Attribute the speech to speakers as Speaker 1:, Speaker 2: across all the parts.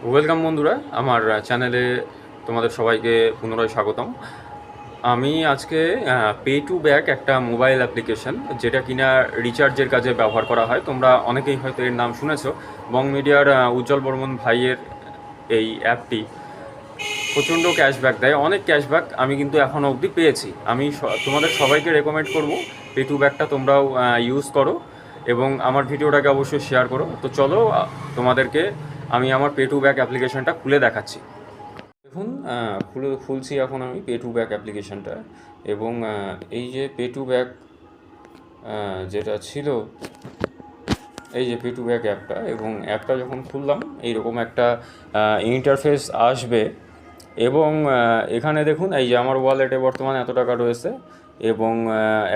Speaker 1: Welcome বন্ধুরা, আমার চ্যানেলে তোমাদের সবাইকে পুনরায় স্বাগতম। আমি আজকে পে টু ব্যাক একটা মোবাইল অ্যাপ্লিকেশন, যেটা কিনা রিচার্জের কাজে ব্যবহার করা হয়। তোমরা অনেকেই হয়তো এর নাম শুনেছো। বং মিডিয়ার উজ্জ্বল বর্মন ভাইয়ের এই অ্যাপটি প্রচণ্ড ক্যাশব্যাক দেয়, অনেক ক্যাশব্যাক আমি কিন্তু এখনও অবধি পেয়েছি। আমি তোমাদের সবাইকে রেকমেন্ড করব পে টু ব্যাকটা তোমরাও ইউজ করো এবং আমার ভিডিওটাকে অবশ্যই শেয়ার করো। তো চলো, তোমাদেরকে আমি আমার পে টু ব্যাক অ্যাপ্লিকেশনটা খুলে দেখাচ্ছি। দেখুন, খুলছি এখন আমি পে টু ব্যাক অ্যাপ্লিকেশনটা। এবং এই যে পে টু ব্যাক যেটা ছিল, এই যে পে টু ব্যাক অ্যাপটা, এবং অ্যাপটা যখন খুললাম এইরকম একটা ইন্টারফেস আসবে। এবং এখানে দেখুন, এই যে আমার ওয়ালেটে বর্তমানে এত টাকা রয়েছে। এবং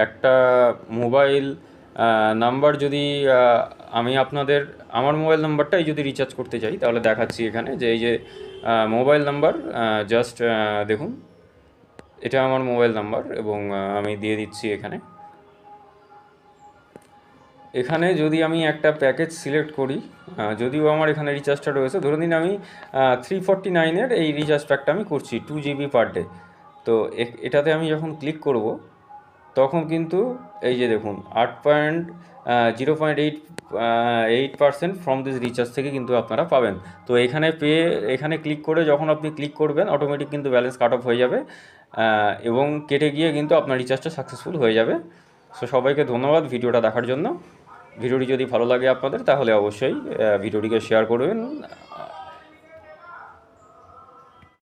Speaker 1: একটা মোবাইল নাম্বার, যদি আমি আমার মোবাইল নাম্বারটাই যদি রিচার্জ করতে চাই, তাহলে দেখাচ্ছি এখানে যে এই যে মোবাইল নাম্বার, জাস্ট দেখুন, এটা আমার মোবাইল নাম্বার এবং আমি দিয়ে দিচ্ছি এখানে। এখানে যদি আমি একটা প্যাকেজ সিলেক্ট করি, যদিও আমার এখানে রিচার্জটা রয়েছে, ধরে নিন আমি 349-এর এই রিচার্জ প্যাকটা আমি করছি 2 GB পার ডে। তো এটাতে আমি যখন ক্লিক করব, তখন কিন্তু এই যে দেখুন 0.8% ফ্রম দিস রিচার্জ থেকে কিন্তু আপনারা পাবেন। তো এখানে ক্লিক করে যখন আপনি ক্লিক করবেন, অটোমেটিক কিন্তু ব্যালেন্স কাট অফ হয়ে যাবে এবং কেটে গিয়ে কিন্তু আপনার রিচার্জটা সাকসেসফুল হয়ে যাবে। সো সবাইকে ধন্যবাদ ভিডিওটা দেখার জন্য। ভিডিওটি যদি ভালো লাগে আপনাদের, তাহলে অবশ্যই ভিডিওটিকে শেয়ার করবেন।